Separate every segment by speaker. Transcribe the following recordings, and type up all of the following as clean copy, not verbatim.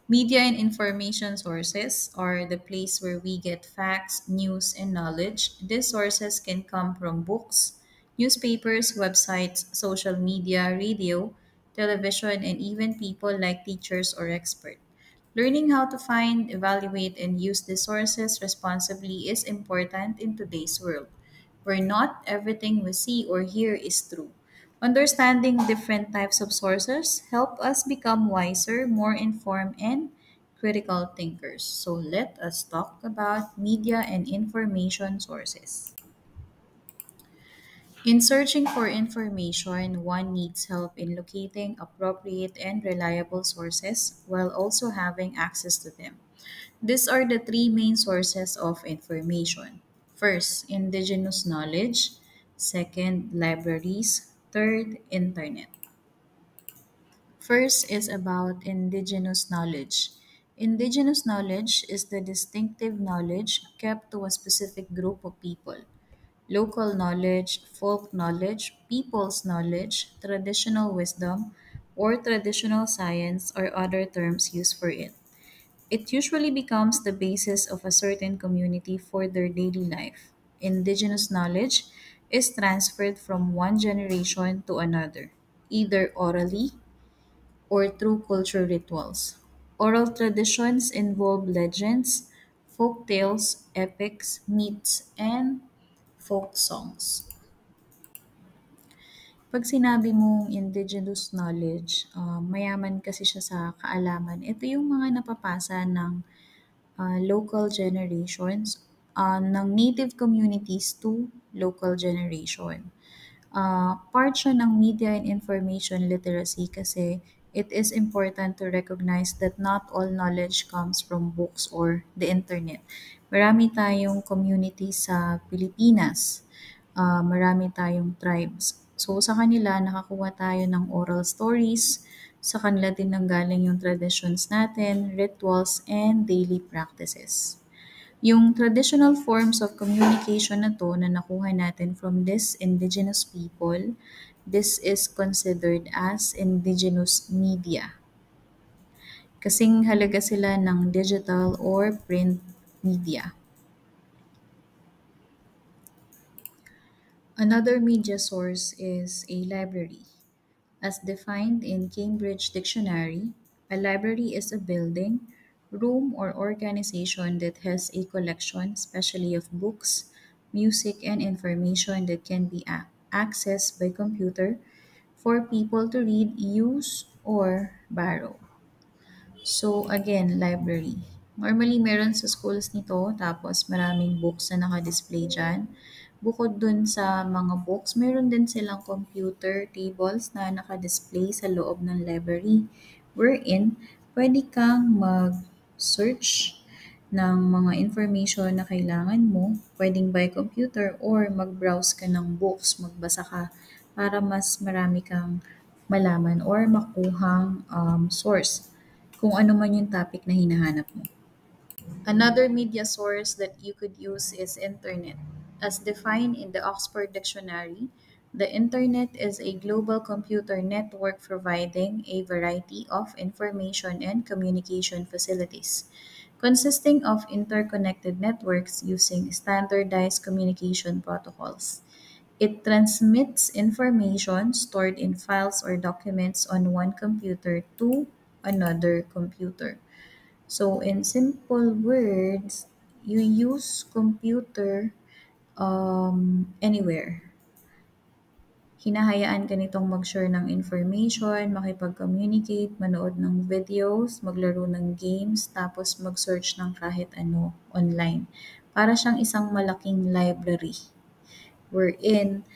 Speaker 1: Media and information sources are the place where we get facts, news, and knowledge. These sources can come from books, newspapers, websites, social media, radio, television, and even people like teachers or experts. Learning how to find, evaluate, and use these sources responsibly is important in today's world, where not everything we see or hear is true. Understanding different types of sources help us become wiser, more informed, and critical thinkers. So let us talk about media and information sources. In searching for information, one needs help in locating appropriate and reliable sources while also having access to them. These are the three main sources of information. First, indigenous knowledge. Second, libraries. Third, internet. First is about indigenous knowledge. Indigenous knowledge is the distinctive knowledge kept to a specific group of people. Local knowledge, folk knowledge, people's knowledge, traditional wisdom, or traditional science are other terms used for it. It usually becomes the basis of a certain community for their daily life. Indigenous knowledge is transferred from one generation to another, either orally or through cultural rituals. Oral traditions involve legends, folk tales, epics, myths, and folk songs. Pag sinabi mong indigenous knowledge, mayaman kasi siya sa kaalaman. Ito yung mga napapasa ng local generations, ng native communities to local generation. Part siya ng media and information literacy kasi it is important to recognize that not all knowledge comes from books or the internet. Marami tayong community sa Pilipinas, marami tayong tribes. So sa kanila, nakakuha tayo ng oral stories, sa kanila din nanggaling yung traditions natin, rituals, and daily practices. Yung traditional forms of communication na to na nakuha natin from this indigenous people, this is considered as indigenous media. Kasing halaga sila ng digital or print media. Another media source is a library. As defined in Cambridge Dictionary, a library is a building, room, or organization that has a collection, especially of books, music, and information that can be accessed by computer for people to read, use, or borrow. So again, library. Normally, meron sa schools nito, tapos maraming books na naka-display dyan. Bukod dun sa mga books, meron din silang computer tables na naka-display sa loob ng library. Wherein, pwede kang mag-search ng mga information na kailangan mo, pwedeng by computer or mag-browse ka ng books, magbasa ka para mas marami kang malaman or makuhang source kung ano man yung topic na hinahanap mo. Another media source that you could use is internet. As defined in the Oxford Dictionary, the internet is a global computer network providing a variety of information and communication facilities, consisting of interconnected networks using standardized communication protocols. It transmits information stored in files or documents on one computer to another computer. So, in simple words, you use computer anywhere. Hinahayaan ka nitong mag-share ng information, makipag-communicate, manood ng videos, maglaro ng games, tapos mag-search ng kahit ano online. Para siyang isang malaking library wherein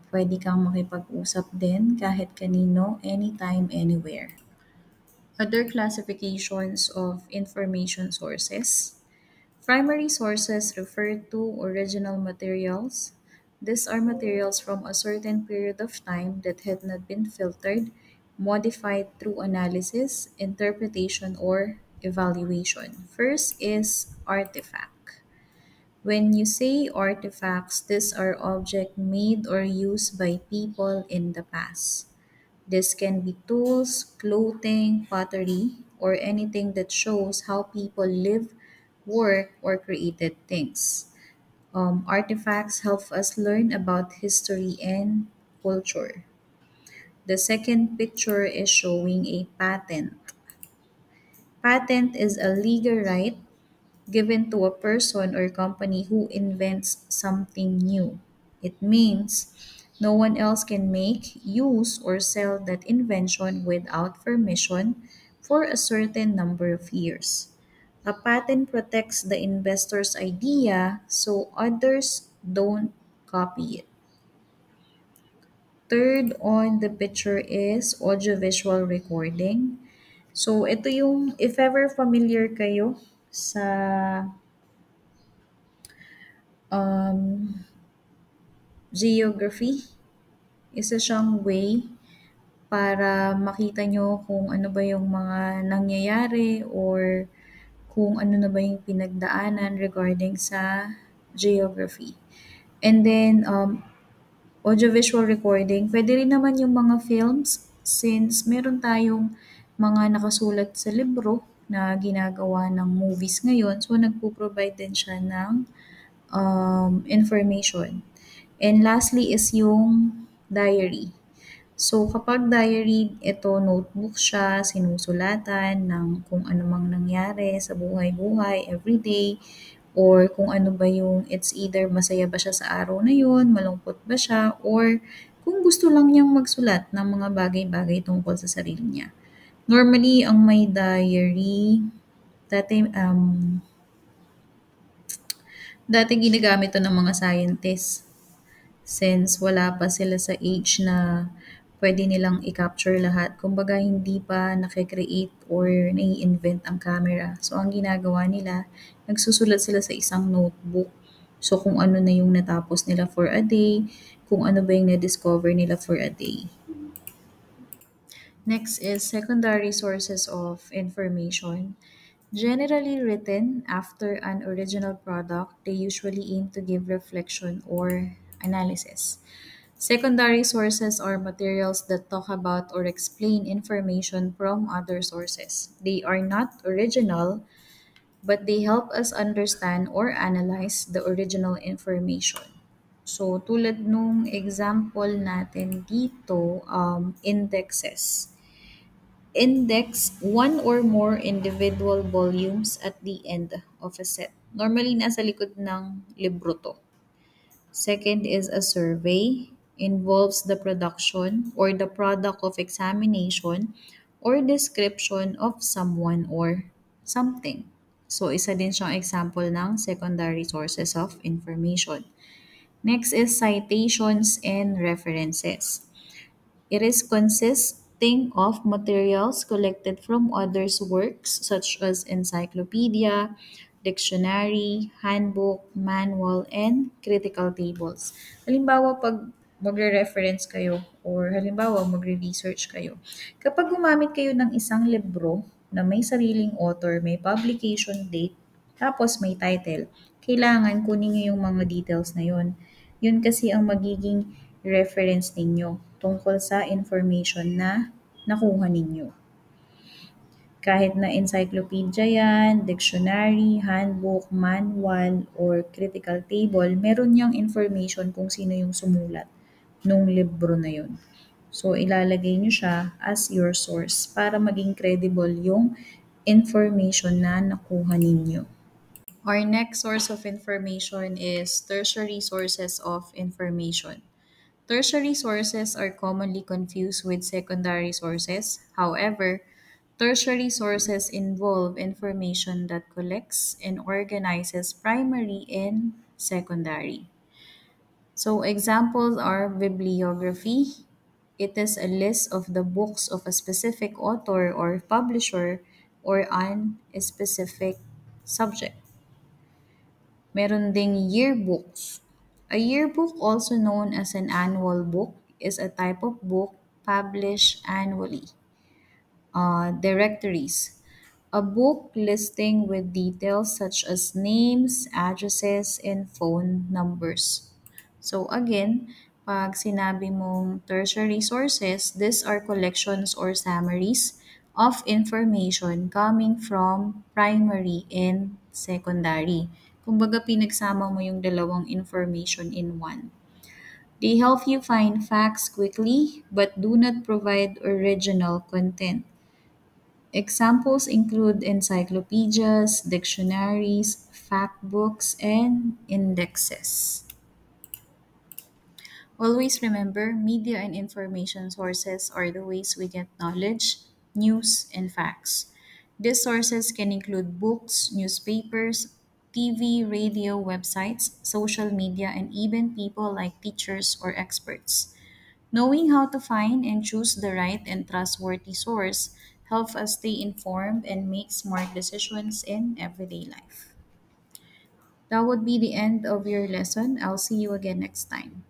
Speaker 1: pwede kang makipag-usap din kahit kanino, anytime, anywhere. Other classifications of information sources. Primary sources refer to original materials. These are materials from a certain period of time that had not been filtered, modified through analysis, interpretation, or evaluation. First is artifact. When you say artifacts, these are objects made or used by people in the past. This can be tools, clothing, pottery, or anything that shows how people live, work, or created things. Artifacts help us learn about history and culture. The second picture is showing a patent. Patent is a legal right given to a person or company who invents something new. It means no one else can make, use, or sell that invention without permission for a certain number of years. A patent protects the investor's idea so others don't copy it. Third on the picture is audiovisual recording. So, ito yung, if ever familiar kayo sa um, geography, isa siyang way para makita nyo kung ano ba yung mga nangyayari or kung ano na ba yung pinagdaanan regarding sa geography. And then, audiovisual recording, pwede rin naman yung mga films since meron tayong mga nakasulat sa libro na ginagawa ng movies ngayon. So, nagpo-provide din siya ng information. And lastly is yung diary. So, kapag diary, ito notebook siya, sinusulatan ng kung ano mang nangyari sa buhay-buhay, everyday, or kung ano ba yung it's either masaya ba siya sa araw na yun, malungkot ba siya, or kung gusto lang niyang magsulat ng mga bagay-bagay tungkol sa sarili niya. Normally, ang may diary, dati, dati ginagamit to ng mga scientists since wala pa sila sa age na pwede nilang i-capture lahat. Kumbaga, hindi pa nakikreate or nai-invent ang camera. So, ang ginagawa nila, nagsusulat sila sa isang notebook. So, kung ano na yung natapos nila for a day, kung ano ba yung na-discover nila for a day. Next is secondary sources of information. Generally written after an original product, they usually aim to give reflection or analysis. Secondary sources are materials that talk about or explain information from other sources. They are not original, but they help us understand or analyze the original information. So, tulad nung example natin dito, indexes. Index one or more individual volumes at the end of a set. Normally, nasa likod ng libro to. Second is a survey, involves the production or the product of examination or description of someone or something. So, isa din siyang example ng secondary sources of information. Next is citations and references. It is consisting of materials collected from others' works such as encyclopedia, dictionary, handbook, manual, and critical tables. Halimbawa, pag magre-reference kayo or halimbawa magre-research kayo, kapag gumamit kayo ng isang libro na may sariling author, may publication date, tapos may title, kailangan kunin niyo yung mga details na yun. Yun kasi ang magiging reference ninyo tungkol sa information na nakuha ninyo. Kahit na encyclopedia yan, dictionary, handbook, manual, or critical table, meron niyang information kung sino yung sumulat nung libro na yun. So, ilalagay niyo siya as your source para maging credible yung information na nakuha ninyo. Our next source of information is tertiary sources of information. Tertiary sources are commonly confused with secondary sources. However, tertiary sources involve information that collects and organizes primary and secondary. So, examples are bibliography. It is a list of the books of a specific author or publisher or on a specific subject. Meron ding yearbooks. A yearbook, also known as an annual book, is a type of book published annually. Directories. A book listing with details such as names, addresses, and phone numbers. So again, pag sinabi mong tertiary sources, these are collections or summaries of information coming from primary and secondary. Kumbaga pinagsama mo yung dalawang information in one. They help you find facts quickly but do not provide original content. Examples include encyclopedias, dictionaries, fact books, and indexes. Always remember, media and information sources are the ways we get knowledge, news, and facts. These sources can include books, newspapers, TV, radio, websites, social media, and even people like teachers or experts. Knowing how to find and choose the right and trustworthy source helps us stay informed and make smart decisions in everyday life. That would be the end of your lesson. I'll see you again next time.